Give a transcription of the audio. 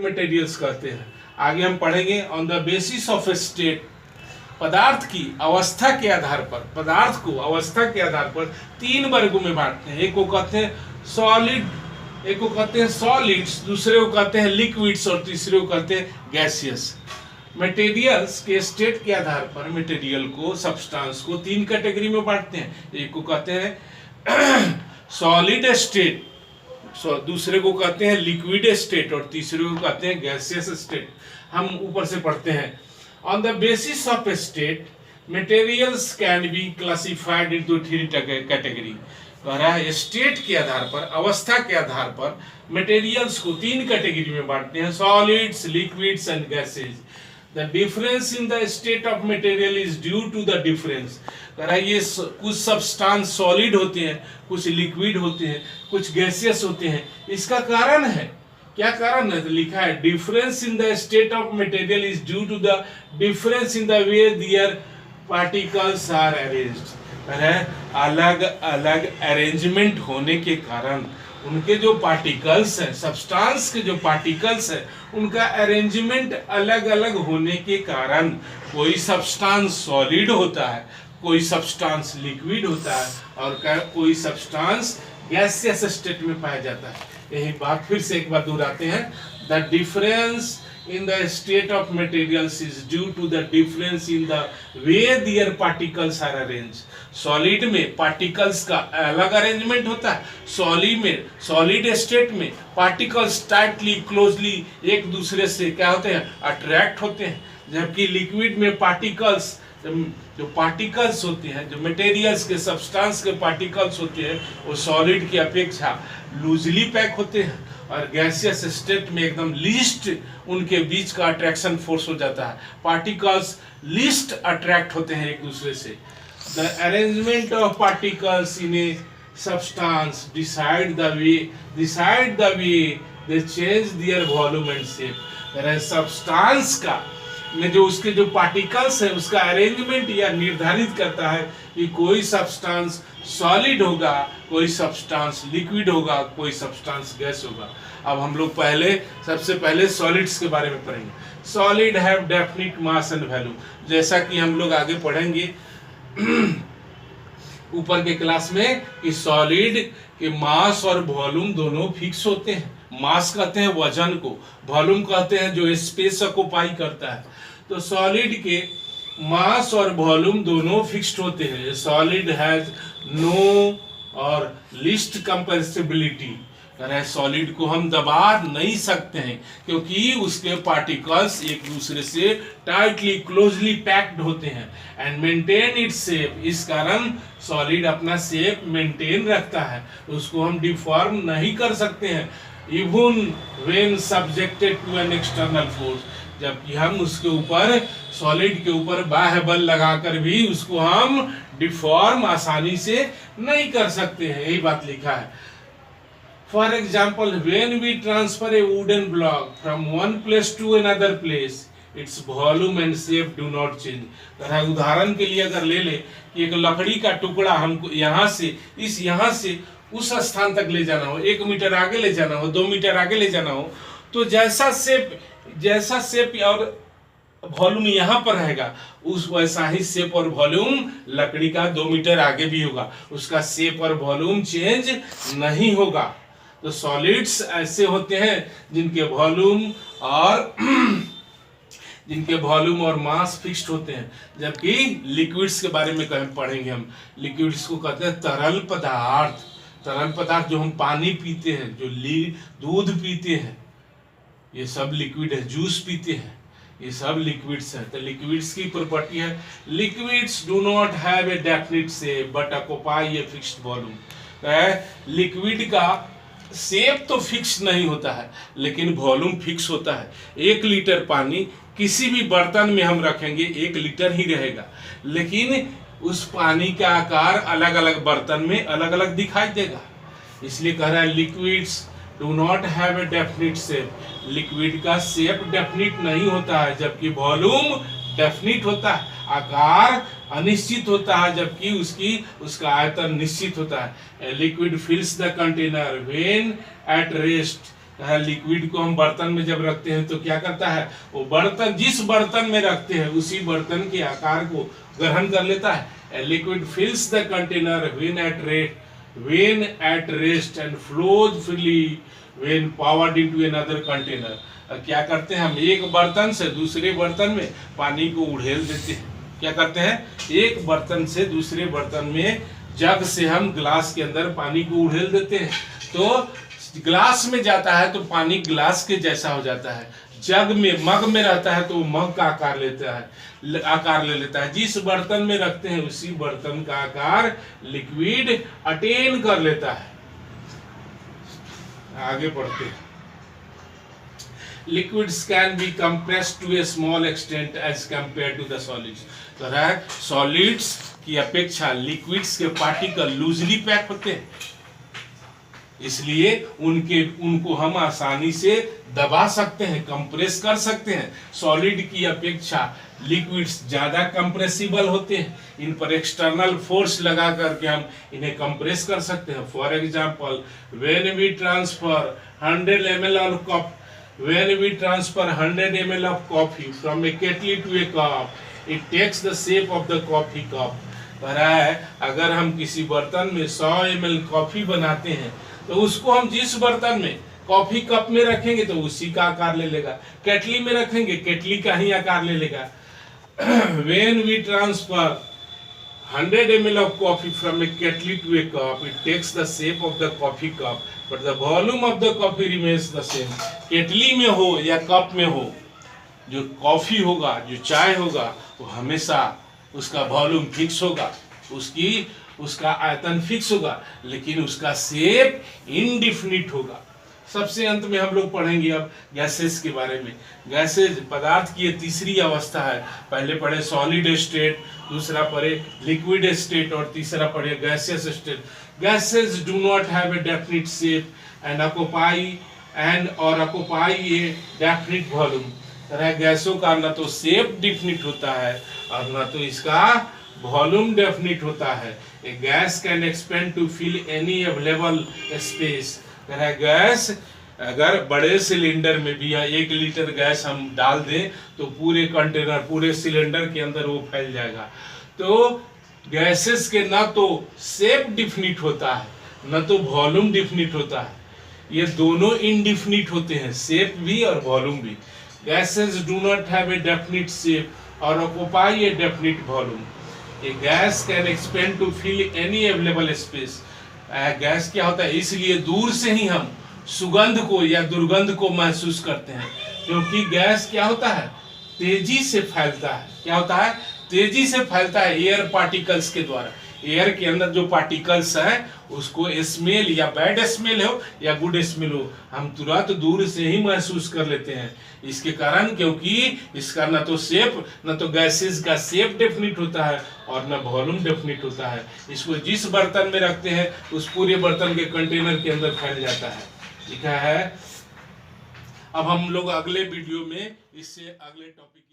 Materials कहते हैं। आगे हम पढ़ेंगे on the basis of state, पदार्थ की अवस्था के आधार पर, पदार्थ को अवस्था के आधार पर तीन वर्गों में बांटते हैं। एक को कहते हैं सॉलिड, एक को कहते हैं सॉलिड्स, दूसरे को कहते हैं लिक्विड्स और तीसरे को कहते हैं गैसियस। मटेरियल्स के स्टेट के आधार पर मटेरियल को, सब्सटेंस को तीन कैटेगरी में बांटते हैं। एक को कहते हैं सॉलिड स्टेट, दूसरे को कहते हैं लिक्विड स्टेट और तीसरे को कहते हैं गैसियस स्टेट। हम ऊपर से पढ़ते हैं। On the basis of state materials can be classified into three category. कह रहा है स्टेट के आधार पर, अवस्था के आधार पर मटेरियल्स को तीन कैटेगरी में बांटते हैं, solids, liquids and gases. The difference in the state of material is due to the difference। कह रहा है ये कुछ सब्सटेंस सॉलिड होते हैं, कुछ लिक्विड होते हैं, कुछ गैसियस होते हैं। इसका कारण है, क्या कारण है? तो लिखा है difference in the state of material is due to the difference in the way their particles are arranged. कह रहा है अलग अलग अरेंजमेंट होने के कारण उनके जो पार्टिकल्स हैं, सब्सटेंस के जो पार्टिकल्स हैं, उनका अरेंजमेंट अलग अलग होने के कारण कोई सब्सटेंस सॉलिड होता है, कोई सब्सटेंस लिक्विड होता है और कोई सब्सटेंस गैसियस स्टेट में पाया जाता है। यही बात फिर से एक बार दोहराते हैं। The difference in the state of materials is due to the difference in the way their particles are arranged। Solid में पार्टिकल्स का अलग अरेंजमेंट होता है, सॉलिड स्टेट में पार्टिकल्स टाइटली क्लोजली एक दूसरे से क्या होते हैं, अट्रैक्ट होते हैं, जबकि लिक्विड में पार्टिकल्स, जो पार्टिकल्स होते हैं, जो मटेरियल्स के, सब्सटेंस के पार्टिकल्स होते हैं, वो सॉलिड की अपेक्षा लूजली पैक होते हैं और गैसियस स्टेट में एकदम लीस्ट उनके बीच का अट्रैक्शन फोर्स हो जाता है, पार्टिकल्स लीस्ट अट्रैक्ट होते हैं एक दूसरे से। The arrangement of particles in a substance decide the way they change their volume and shape. Substance का में जो उसके जो पार्टिकल्स है उसका अरेंजमेंट यह निर्धारित करता है कि कोई सब्सटेंस सॉलिड होगा, कोई सब्सटेंस लिक्विड होगा, कोई सब्सटेंस गैस होगा। अब हम लोग सबसे पहले सॉलिड्स के बारे में पढ़ेंगे। Solid have definite mass and value. जैसा कि हम लोग आगे पढ़ेंगे ऊपर के क्लास में कि सॉलिड के मास और वॉल्यूम दोनों फिक्स होते हैं। मास कहते हैं वजन को, वॉल्यूम कहते हैं जो स्पेस ऑक्युपाई करता है। तो सॉलिड के मास और वॉल्यूम दोनों फिक्स्ड होते हैं। सॉलिड हैज नो और लीस्ट कंप्रेसिबिलिटी। सॉलिड को हम दबा नहीं सकते हैं क्योंकि उसके पार्टिकल्स एक दूसरे से टाइटली क्लोजली पैक्ड होते हैं एंड मेंटेन इट्स शेप। इस कारण सॉलिड अपना शेप मेंटेन रखता है, उसको हम डिफॉर्म नहीं कर सकते हैं even when subjected to an external force. जबकि हम उसके ऊपर, सॉलिड के ऊपर बाह्य बल लगाकर भी उसको हम डिफॉर्म आसानी से नहीं कर सकते हैं। यही बात लिखा है। For example when we transfer a wooden block from one place to another place its volume and shape do not change. उदाहरण के लिए अगर ले ले कि एक लकड़ी का टुकड़ा हमको यहाँ से उस स्थान तक ले जाना हो, 1 मीटर आगे ले जाना हो, 2 मीटर आगे ले जाना हो, तो जैसा शेप और वॉल्यूम यहाँ पर रहेगा, उस वैसा ही शेप और वॉल्यूम लकड़ी का 2 मीटर आगे भी होगा, उसका शेप और वॉल्यूम चेंज नहीं होगा। तो सॉलिड्स ऐसे होते हैं जिनके वॉल्यूम और मास फिक्स्ड होते हैं। जबकि लिक्विड्स के बारे में पढ़ेंगे हम। लिक्विड्स को कहते हैं तरल पदार्थ। तरल पदार्थ जो हम पानी पीते हैं, जो दूध पीते हैं, ये सब लिक्विड है। जूस पीते हैं, ये सब लिक्विड्स है। तो लिक्विड्स की प्रॉपर्टी है liquids do not have a definite shape but occupy a fixed volume. Liquid का शेप तो फिक्स नहीं होता है लेकिन वॉल्यूम फिक्स होता है। 1 लीटर पानी किसी भी बर्तन में हम रखेंगे 1 लीटर ही रहेगा, लेकिन उस पानी का आकार अलग अलग बर्तन में अलग अलग दिखाई देगा। इसलिए कह रहा है liquids do not have a definite shape. Liquid का शेप डेफिनिट नहीं होता है जबकि वॉल्यूम डेफिनिट होता है। आकार अनिश्चित होता है जबकि उसका आयतन निश्चित होता है। Liquid फिल्स the container when at rest liquid को हम बर्तन में जब रखते हैं तो क्या करता है, वो बर्तन जिस बर्तन में रखते हैं उसी बर्तन के आकार को ग्रहण कर लेता है। A liquid fills the container when at rest and flows freely when powered into another container। क्या करते हैं हम, एक बर्तन से दूसरे बर्तन में पानी को उड़ेल देते हैं। क्या करते हैं, एक बर्तन से दूसरे बर्तन में, जग से हम ग्लास के अंदर पानी को उड़ेल देते हैं तो ग्लास में जाता है तो पानी ग्लास के जैसा हो जाता है। जग में, मग में रहता है तो मग का आकार ले लेता है। जिस बर्तन में रखते हैं उसी बर्तन का आकार लिक्विड अटेन कर लेता है। आगे बढ़ते हैं। Liquids can be compressed to a small extent as compare to the solids. तो सॉलिड्स की अपेक्षा लिक्विड्स के पार्टिकल लूजली पैक होते हैं, इसलिए उनको हम आसानी से दबा सकते हैं, कंप्रेस कर सकते हैं। सॉलिड की अपेक्षा लिक्विड्स ज्यादा कंप्रेसिबल होते हैं, इन पर एक्सटर्नल फोर्स लगा करके हम इन्हें कंप्रेस कर सकते हैं। For example, when we transfer 100 ml of coffee from a kettle to a cup, it takes the shape of the coffee cup। रहा है, अगर हम किसी बर्तन में 100 ml कॉफी बनाते हैं तो उसको हम जिस बर्तन में कॉफी कप में रखेंगे तो उसी का आकार ले लेगा, केटली में रखेंगे केटली का ही आकार ले लेगा। When we transfer 100 ml of coffee from a kettle to a cup, it takes the shape of the coffee cup, but the volume of the coffee remains the same। केटली में हो या कप में हो, जो कॉफी होगा, जो चाय होगा, वो हमेशा उसका वॉल्यूम फिक्स होगा, उसका आयतन फिक्स होगा, लेकिन उसका शेप इनडिफिनिट होगा। सबसे अंत में हम लोग पढ़ेंगे अब गैसेस के बारे में। गैसेस पदार्थ की तीसरी अवस्था है। पहले पढ़े सॉलिड स्टेट, दूसरा पढ़े लिक्विड स्टेट और तीसरा पढ़े gaseous state. Gases do not have a definite shape and occupy a definite volume. गैसों का न तो शेप डिफिनिट होता है और न तो इसका वॉल्यूम डेफिनिट होता है। A gas can expand to fill any available space. Gas अगर बड़े सिलेंडर में भी 1 लीटर गैस हम डाल दें तो पूरे कंटेनर, पूरे सिलेंडर के अंदर वो फैल जाएगा। तो गैसेस के ना तो शेप डिफिनिट होता है, न तो वॉल्यूम डिफिनिट होता है। ये दोनों इनडिफिनिट होते हैं, शेप भी और वॉल्यूम भी। Gases do not have a definite shape और occupy a definite volume. A gas can expand to fill any available space. Gas क्या होता है, इसलिए दूर से ही हम सुगंध को या दुर्गंध को महसूस करते हैं, क्योंकि गैस क्या होता है, तेजी से फैलता है। क्या होता है, तेजी से फैलता है एयर पार्टिकल्स के द्वारा। एयर के अंदर जो पार्टिकल्स है उसको स्मेल या बैड स्मेल हो या गुड स्मेल हो, हम तुरंत दूर से ही महसूस कर लेते हैं। इसके कारण, क्योंकि इसका न तो शेप, न तो गैसेस का शेप डेफिनिट होता है और न वॉल्यूम डेफिनिट होता है। इसको जिस बर्तन में रखते हैं उस पूरे बर्तन के कंटेनर के अंदर फैल जाता है। लिखा है। अब हम लोग अगले वीडियो में इससे अगले टॉपिक